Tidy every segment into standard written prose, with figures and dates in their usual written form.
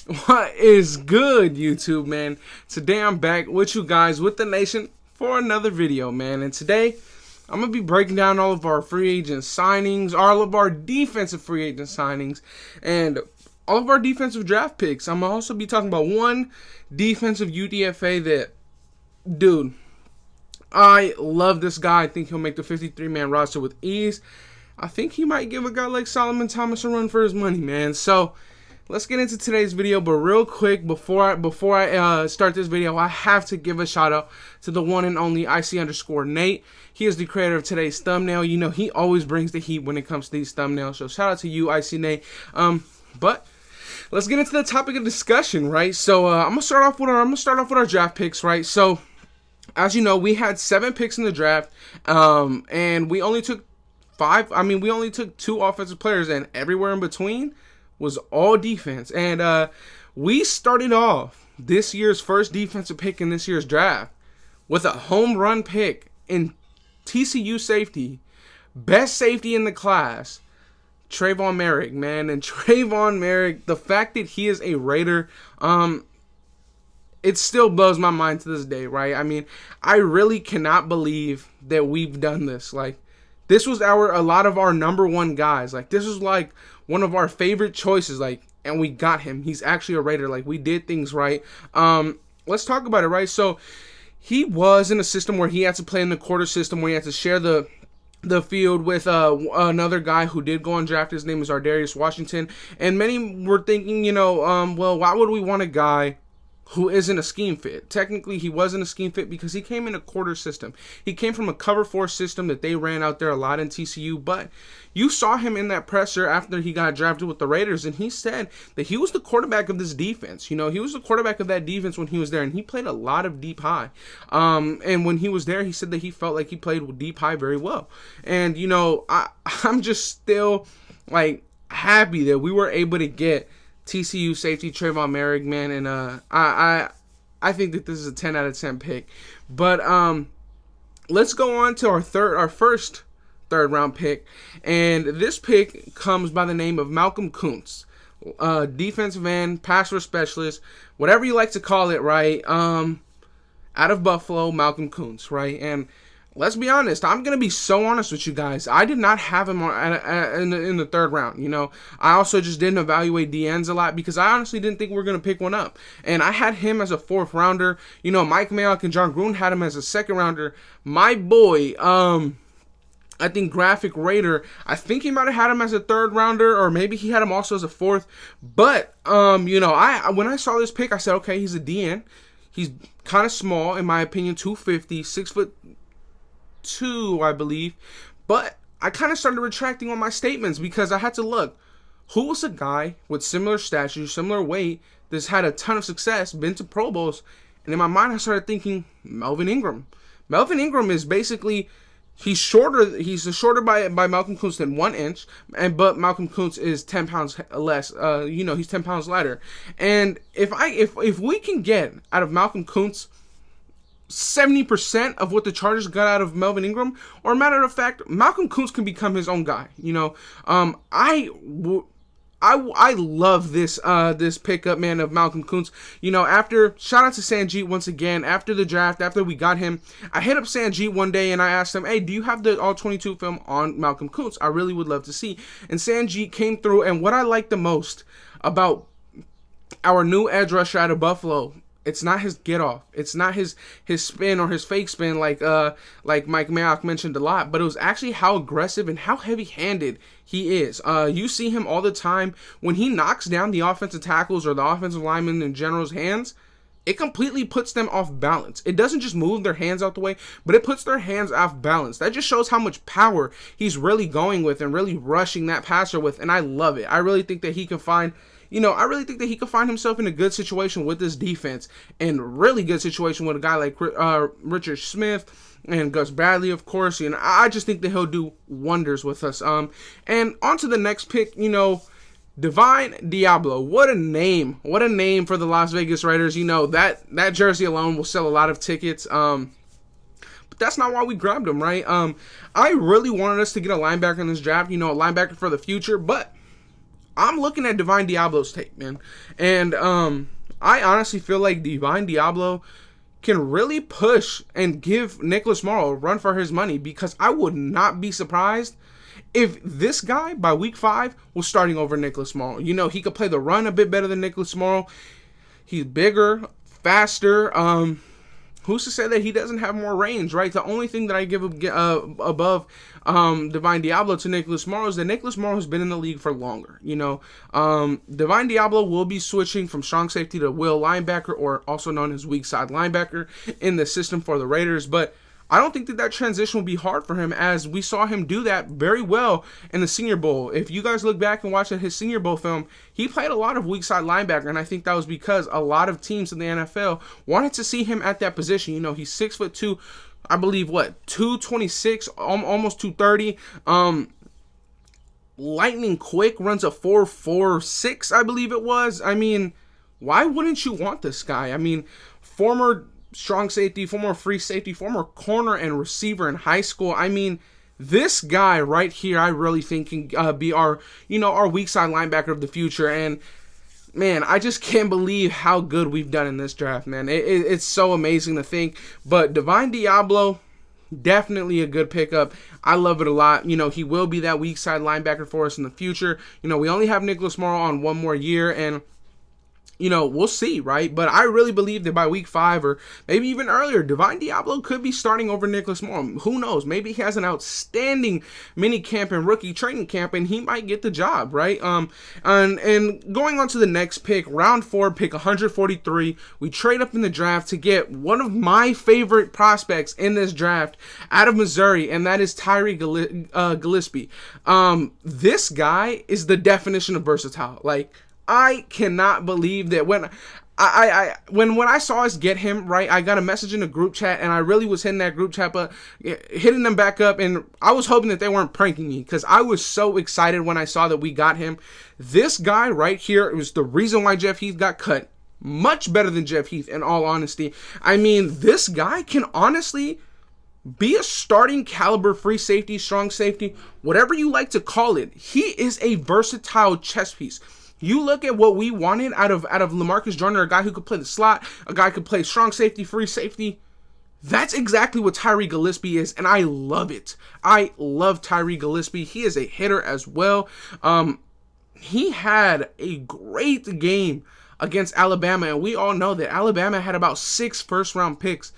What is good, YouTube, man? Today I'm back with you guys, with the nation, for another video, man. And today I'm going to be breaking down all of our free agent signings, all of our defensive free agent signings, and all of our defensive draft picks. I'm going to also be talking about one defensive UDFA that, dude, I love this guy. I think he'll make the 53-man roster with ease. I think he might give a guy like Solomon Thomas a run for his money, man. So let's get into today's video, but real quick, before I start this video, I have to give a shout out to the one and only IC_Nate. He is the creator of today's thumbnail. You know, he always brings the heat when it comes to these thumbnails, so shout out to you, IC Nate. But let's get into the topic of discussion, right? So I'm gonna start off with our draft picks, right? So as you know, we had 7 picks in the draft, and we only took 5. I mean, we only took 2 offensive players, and everywhere in between was all defense. And we started off this year's first defensive pick in this year's draft with a home run pick in TCU safety, best safety in the class, Trayvon Merrick, man. And Trayvon Merrick, the fact that he is a Raider, it still blows my mind to this day, right? I mean, I really cannot believe that we've done this. Like, this was a lot of our number one guys. Like, this was like one of our favorite choices, like, and we got him. He's actually a Raider. Like, we did things right. Let's talk about it, right? So he was in a system where he had to play in the quarter system, where he had to share the field with another guy who did go undrafted. His name is Ardarius Washington. And many were thinking, you know, well, why would we want a guy who isn't a scheme fit? Technically, he wasn't a scheme fit because he came in a quarter system. He came from a cover 4 system that they ran out there a lot in TCU, but you saw him in that presser after he got drafted with the Raiders, and he said that he was the quarterback of this defense. You know, he was the quarterback of that defense when he was there, and he played a lot of deep high. And when he was there, he said that he felt like he played deep high very well. And, you know, I'm just still, like, happy that we were able to get TCU safety Trayvon Merrick, man, and I think that this is a 10 out of 10 pick. But let's go on to our first third round pick, and this pick comes by the name of Malcolm Koontz, defensive end, pass rush specialist, whatever you like to call it, right? Out of Buffalo, Malcolm Koontz, right? And let's be honest, I'm going to be so honest with you guys. I did not have him in the third round, you know. I also just didn't evaluate DNs a lot because I honestly didn't think we were going to pick one up. And I had him as a 4th rounder. You know, Mike Mayock and John Gruden had him as a 2nd rounder. My boy, I think Graphic Raider, I think he might have had him as a 3rd rounder, or maybe he had him also as a 4th. But, you know, when I saw this pick, I said, okay, he's a DN. He's kind of small, in my opinion, 250, 6'2", I believe. But I kind of started retracting on my statements because I had to look. Who was a guy with similar stature, similar weight, that's had a ton of success, been to Pro Bowls? And in my mind, I started thinking Melvin Ingram. Melvin Ingram is basically, he's shorter. He's shorter by Malcolm Koontz than 1 inch, but Malcolm Koontz is 10 pounds less. You know, he's 10 pounds lighter. And if we can get out of Malcolm Koontz 70% of what the Chargers got out of Melvin Ingram, or matter of fact, Malcolm Koontz can become his own guy. You know, I love this pickup, man, of Malcolm Koontz. You know, shout out to Sanjeet once again. After the draft, after we got him, I hit up Sanjeet one day and I asked him, hey, do you have the all-22 film on Malcolm Koontz? I really would love to see. And Sanjeet came through, and what I like the most about our new edge rusher out of Buffalo, it's not his get off. It's not his spin or his fake spin like Mike Mayock mentioned a lot, but it was actually how aggressive and how heavy-handed he is. You see him all the time when he knocks down the offensive tackles or the offensive linemen in general's hands. It completely puts them off balance. It doesn't just move their hands out the way, but it puts their hands off balance. That just shows how much power he's really going with and really rushing that passer with, and I love it. I really think that he can find, you know, himself in a good situation with this defense, and really good situation with a guy like Richard Smith and Gus Bradley, of course. And I just think that he'll do wonders with us. And on to the next pick, you know, Divine Diablo. What a name. What a name for the Las Vegas Raiders. You know, that jersey alone will sell a lot of tickets. But that's not why we grabbed him, right? I really wanted us to get a linebacker in this draft, you know, a linebacker for the future, but I'm looking at Divine Diablo's tape, man. And I honestly feel like Divine Diablo can really push and give Nicholas Morrow a run for his money, because I would not be surprised if this guy by week 5 was starting over Nicholas Morrow. You know, he could play the run a bit better than Nicholas Morrow. He's bigger, faster. Who's to say that he doesn't have more range, right? The only thing that I give above Divine Diablo to Nicholas Morrow is that Nicholas Morrow has been in the league for longer. You know, Divine Diablo will be switching from strong safety to will linebacker, or also known as weak side linebacker in the system for the Raiders. But I don't think that transition will be hard for him, as we saw him do that very well in the Senior Bowl. If you guys look back and watch his Senior Bowl film, he played a lot of weak side linebacker, and I think that was because a lot of teams in the NFL wanted to see him at that position. You know, he's 6'2", I believe, 226, almost 230. Lightning quick, runs a 4.46, I believe it was. I mean, why wouldn't you want this guy? I mean, former strong safety, former free safety, former corner and receiver in high school. I mean, this guy right here, I really think can be our weak side linebacker of the future. And man, I just can't believe how good we've done in this draft, man. It's so amazing to think. But Divine Diablo, definitely a good pickup. I love it a lot. You know, he will be that weak side linebacker for us in the future. You know, we only have Nicholas Morrow on one more year, and you know, we'll see, right? But I really believe that by week 5 or maybe even earlier, Divine Diablo could be starting over Nicholas Morrow. Who knows? Maybe he has an outstanding mini camp and rookie training camp, and he might get the job, right? And going on to the next pick, round 4, pick 143, we trade up in the draft to get one of my favorite prospects in this draft out of Missouri, and that is Tyree Gillespie. This guy is the definition of versatile. Like, I cannot believe that when I saw us get him, right, I got a message in the group chat, and I really was hitting that group chat, but hitting them back up, and I was hoping that they weren't pranking me, because I was so excited when I saw that we got him. This guy right here was the reason why Jeff Heath got cut. Much better than Jeff Heath, in all honesty. I mean, this guy can honestly be a starting caliber free safety, strong safety, whatever you like to call it. He is a versatile chess piece. You look at what we wanted out of LaMarcus Joyner, a guy who could play the slot, a guy who could play strong safety, free safety. That's exactly what Tyree Gillespie is, and I love it. I love Tyree Gillespie. He is a hitter as well. He had a great game against Alabama, and we all know that Alabama had about 6 first-round picks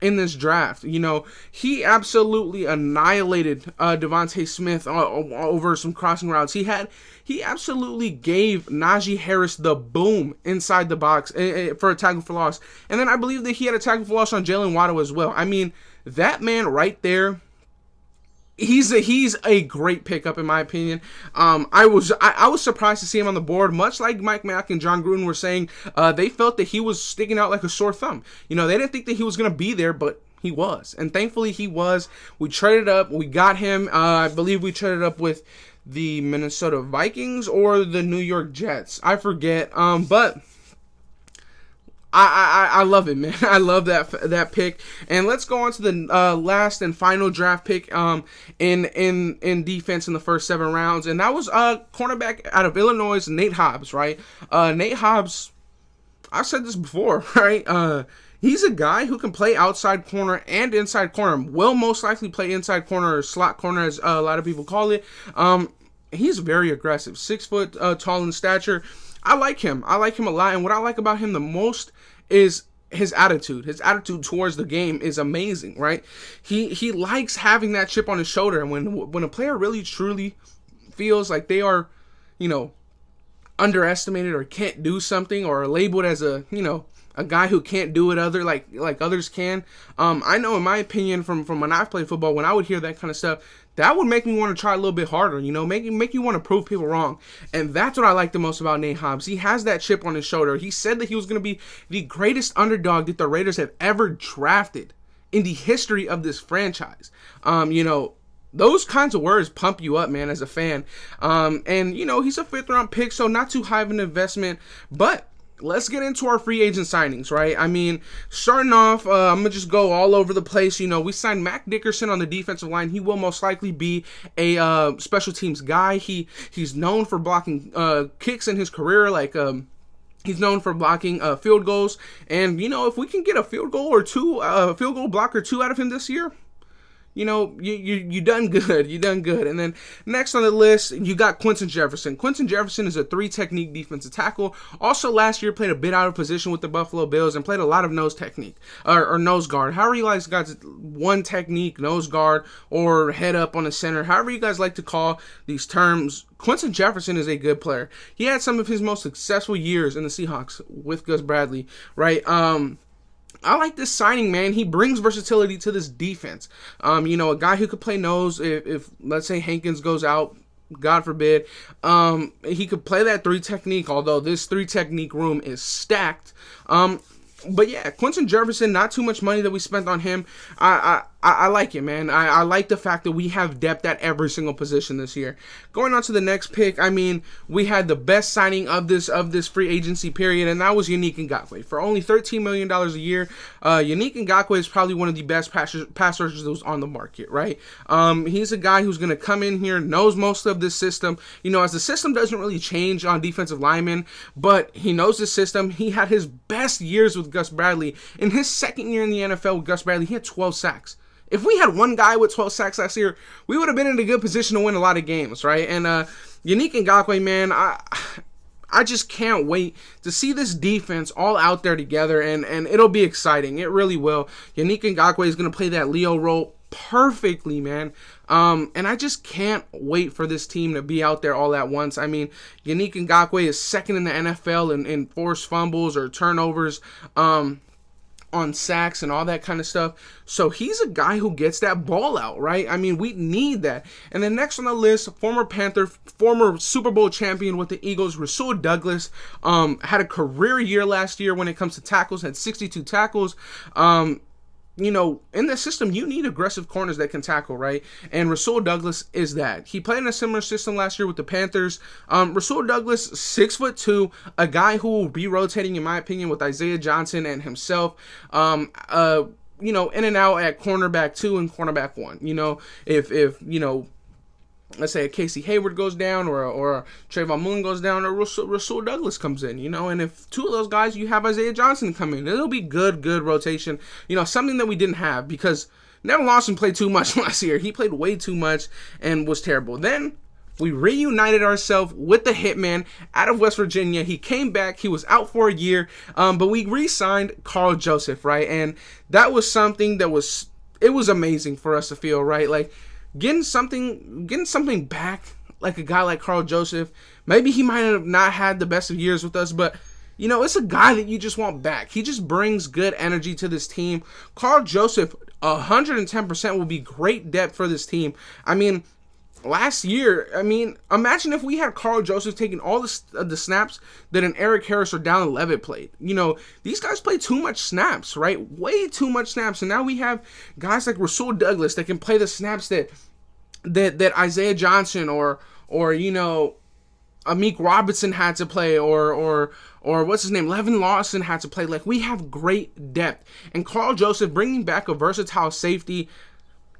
in this draft. You know, he absolutely annihilated Devontae Smith over some crossing routes. He absolutely gave Najee Harris the boom inside the box for a tackle for loss. And then I believe that he had a tackle for loss on Jalen Waddle as well. I mean, that man right there, he's a great pickup in my opinion. I was surprised to see him on the board, much like Mike Mack and John Gruden were saying. They felt that he was sticking out like a sore thumb. You know, they didn't think that he was going to be there, but he was. And thankfully he was. We traded up. We got him. I believe we traded up with the Minnesota Vikings or the New York Jets. I forget. But I love it, man. I love that pick. And let's go on to the last and final draft pick in defense in the first 7 rounds. And that was cornerback out of Illinois, Nate Hobbs, right? Nate Hobbs, I've said this before, right? He's a guy who can play outside corner and inside corner. Will most likely play inside corner or slot corner, as a lot of people call it. He's very aggressive, 6 foot tall in stature. I like him. I like him a lot. And what I like about him the most is his attitude. His attitude towards the game is amazing, right? He likes having that chip on his shoulder. And when a player really truly feels like they are, you know, underestimated or can't do something, or labeled as a guy who can't do it like others can. I know, in my opinion, from when I've played football, when I would hear that kind of stuff, that would make me want to try a little bit harder, you know, make you want to prove people wrong. And that's what I like the most about Nate Hobbs. He has that chip on his shoulder. He said that he was going to be the greatest underdog that the Raiders have ever drafted in the history of this franchise. You know, those kinds of words pump you up, man, as a fan. And, you know, he's a 5th round pick, so not too high of an investment, but let's get into our free agent signings, right? I mean, starting off, I'm going to just go all over the place. We signed Mac Dickerson on the defensive line. He will most likely be a special teams guy. He's known for blocking kicks in his career, he's known for blocking field goals. And, if we can get a field goal or two, a field goal block or two out of him this year, you done good. You done good. And then next on the list, you got Koontz and Jefferson. Koontz and Jefferson is a 3-technique defensive tackle. Also, last year played a bit out of position with the Buffalo Bills and played a lot of nose technique or nose guard. However you guys got one technique, nose guard, or head up on the center. However you guys like to call these terms. Koontz and Jefferson is a good player. He had some of his most successful years in the Seahawks with Gus Bradley, right? I like this signing, man. He brings versatility to this defense. A guy who could play nose if let's say Hankins goes out, God forbid. He could play that 3-technique, although this 3-technique room is stacked. But yeah, Koontz and Jefferson, not too much money that we spent on him. I like it, man. I like the fact that we have depth at every single position this year. Going on to the next pick, we had the best signing of this free agency period, and that was Yannick Ngakoue. For only $13 million a year, Yannick Ngakoue is probably one of the best pass rushers on the market, right? He's a guy who's going to come in here, knows most of this system. As the system doesn't really change on defensive linemen, but he knows the system. He had his best years with Gus Bradley. In his second year in the NFL with Gus Bradley, he had 12 sacks. If we had one guy with 12 sacks last year, we would have been in a good position to win a lot of games, right? And Yannick Ngakoue, man, I just can't wait to see this defense all out there together, and it'll be exciting. It really will. Yannick Ngakoue is going to play that Leo role perfectly, man. And I just can't wait for this team to be out there all at once. Yannick Ngakoue is second in the NFL in forced fumbles or turnovers, on sacks and all that kind of stuff. So he's a guy who gets that ball out, right? We need that. And then next on the list, former Panther, former Super Bowl champion with the Eagles, Rasul Douglas, had a career year last year when it comes to tackles, had 62 tackles. In the system, you need aggressive corners that can tackle, right? And Rasul Douglas is that. He played in a similar system last year with the Panthers. Rasul Douglas, 6'2", a guy who will be rotating, in my opinion, with Isaiah Johnson and himself. In and out at cornerback 2 and cornerback 1. If let's say a Casey Hayward goes down or a Trayvon Mullen goes down or Rasul Douglas comes in, and if two of those guys, you have Isaiah Johnson come in, it'll be good rotation, something that we didn't have because Nevin Lawson played too much last year. He played way too much and was terrible. Then we reunited ourselves with the Hitman out of West Virginia. He came back. He was out for a year, but we re-signed Karl Joseph, right? And that was something that was amazing for us to feel, right? Like, getting something back, like a guy like Karl Joseph. Maybe he might have not had the best of years with us, but it's a guy that you just want back. He just brings good energy to this team. Karl Joseph, 110% will be great depth for this team. Last year, imagine if we had Karl Joseph taking all the snaps that an Eric Harris or Dallin Levitt played. These guys play too much snaps, right? Way too much snaps. And now we have guys like Rasul Douglas that can play the snaps that Isaiah Johnson or Amik Robertson had to play or what's his name, Levin Lawson had to play. Like, we have great depth. And Karl Joseph bringing back a versatile safety,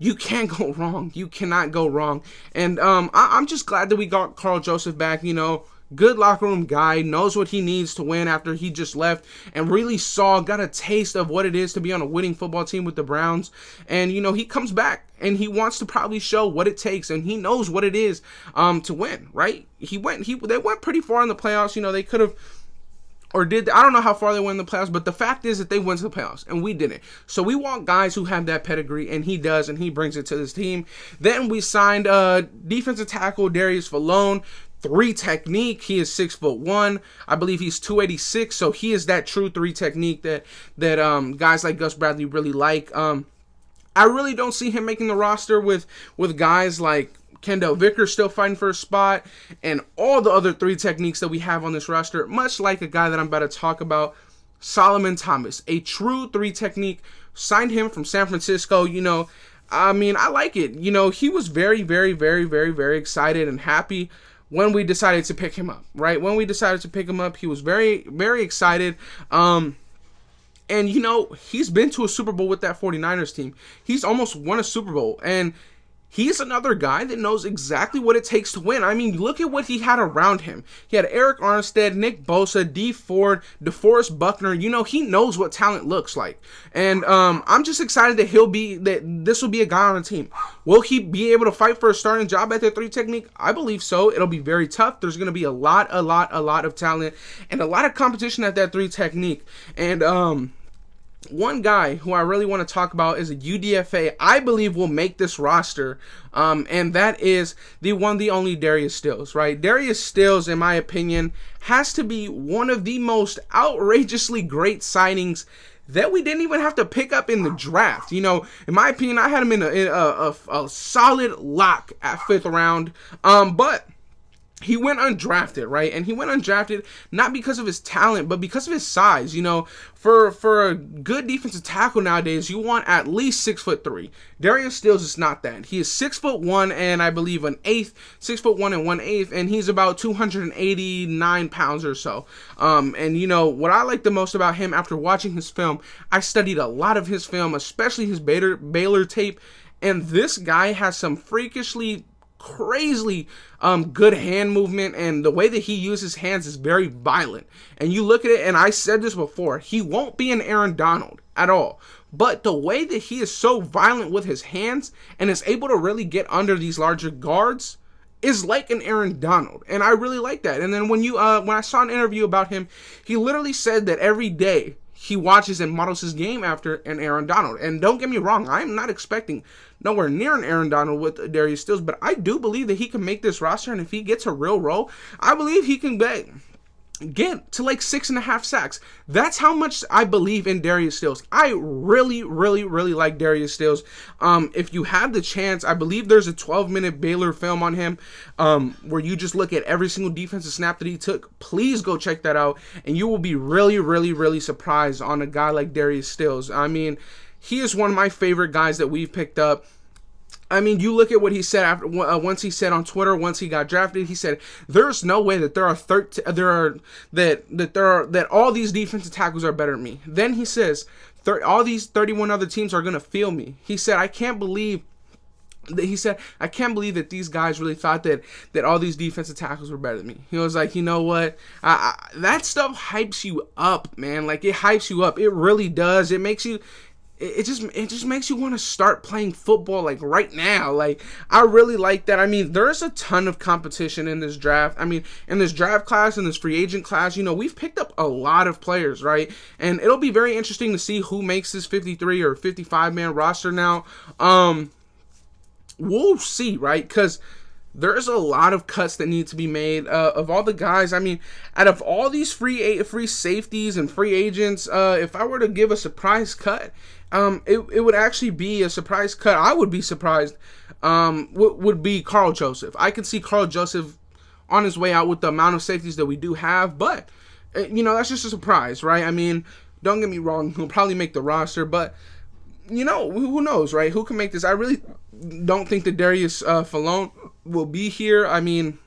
you can't go wrong. You cannot go wrong. And I'm just glad that we got Karl Joseph back. Good locker room guy, knows what he needs to win after he just left and really got a taste of what it is to be on a winning football team with the Browns. And, he comes back and he wants to probably show what it takes, and he knows what it is to win, right? They went pretty far in the playoffs. They could have I don't know how far they went in the playoffs, but the fact is that they went to the playoffs, and we didn't. So we want guys who have that pedigree, and he does, and he brings it to this team. Then we signed defensive tackle Darius Valone, 3-technique. He is 6'1". I believe he's 286, so he is that true 3-technique that guys like Gus Bradley really like. I really don't see him making the roster with guys like Kendall Vickers still fighting for a spot, and all the other 3-techniques that we have on this roster, much like a guy that I'm about to talk about, Solomon Thomas, a true 3-technique. Signed him from San Francisco. I like it. He was very, very, very, very, very excited and happy when we decided to pick him up, right? When we decided to pick him up, he was very, very excited. And, you know, he's been to a Super Bowl with that 49ers team. He's almost won a Super Bowl. And he's another guy that knows exactly what it takes to win. I mean, look at what he had around him. He had Eric Armstead, Nick Bosa, Dee Ford, DeForest Buckner. You know, he knows what talent looks like. And I'm just excited that this will be a guy on the team. Will he be able to fight for a starting job at the 3 technique? I believe so. It'll be very tough. There's going to be a lot of talent and a lot of competition at that 3 technique. And one guy who I really want to talk about is a UDFA I believe will make this roster, and that is the one, the only Darius Stills, right? Darius Stills, in my opinion, has to be one of the most outrageously great signings that we didn't even have to pick up in the draft. You know, in my opinion, I had him in a solid lock at 5th round, but he went undrafted, right? And he went undrafted not because of his talent, but because of his size. You know, for a good defensive tackle nowadays, you want at least 6'3". Darius Stills is not that. He is 6'1" and I believe 6'1" and 1/8, and he's about 289 pounds or so. And you know what I like the most about him after watching his film, I studied a lot of his film, especially his Baylor tape, and this guy has some freakishly crazily good hand movement, and the way that he uses hands is very violent. And you look at it, and I said this before, he won't be an Aaron Donald at all, but the way that he is so violent with his hands and is able to really get under these larger guards is like an Aaron Donald, and I really like that. And then when I saw an interview about him, he literally said that every day he watches and models his game after an Aaron Donald. And don't get me wrong, I am not expecting nowhere near an Aaron Donald with Darius Stills, but I do believe that he can make this roster, and if he gets a real role, I believe he can get to like 6.5 sacks. That's how much I believe in Darius Stills. I really like Darius Stills. If you have the chance, I believe there's a 12-minute Baylor film on him where you just look at every single defensive snap that he took. Please go check that out, and you will be really surprised on a guy like Darius Stills. I mean, he is one of my favorite guys that we've picked up. I mean, you look at what he said after once he said on Twitter, once he got drafted, he said there's no way that that all these defensive tackles are better than me. Then he says all these 31 other teams are gonna feel me. He said I can't believe that these guys really thought that all these defensive tackles were better than me. He was like, you know what? That stuff hypes you up, man. Like, it hypes you up. It really does. It makes you. It just makes you want to start playing football like right now. Like, I really like that. I mean, there's a ton of competition in this draft. I mean, in this draft class, in this free agent class, you know, we've picked up a lot of players, right? And it'll be very interesting to see who makes this 53 or 55 man roster now. We'll see, right? Because there's a lot of cuts that need to be made of all the guys. I mean, out of all these free safeties and free agents, if I were to give a surprise cut, it would actually be a surprise cut. I would be surprised. Would be Karl Joseph. I could see Karl Joseph on his way out with the amount of safeties that we do have, but you know, that's just a surprise, right? I mean, don't get me wrong, he'll probably make the roster, but you know, who knows, right? Who can make this? I really don't think that Darius Falone will be here. I mean,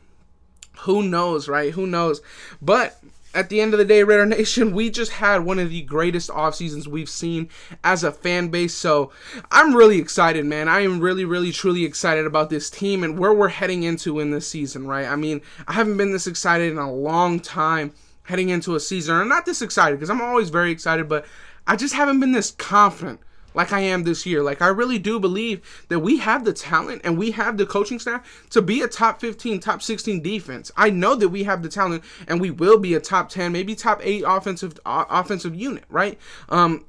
who knows, right? Who knows? But at the end of the day, Raider Nation, we just had one of the greatest off seasons we've seen as a fan base. So I'm really excited, man. I am really, truly excited about this team and where we're heading into in this season, right? I mean, I haven't been this excited in a long time heading into a season. I'm not this excited because I'm always very excited, but I just haven't been this confident like I am this year. Like, I really do believe that we have the talent and we have the coaching staff to be a top 15, top 16 defense. I know that we have the talent and we will be a top 10, maybe top 8 offensive unit, right?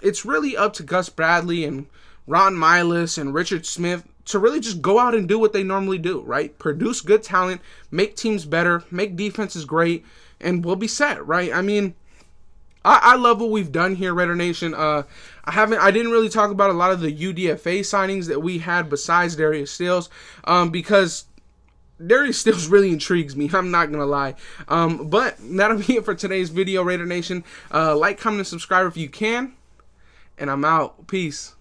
It's really up to Gus Bradley and Ron Miles and Richard Smith to really just go out and do what they normally do, right? Produce good talent, make teams better, make defenses great, and we'll be set, right? I mean, I love what we've done here, Raider Nation. I didn't really talk about a lot of the UDFA signings that we had besides Darius Stills, because Darius Stills really intrigues me. I'm not gonna lie. But that'll be it for today's video, Raider Nation. Like, comment, and subscribe if you can, and I'm out. Peace.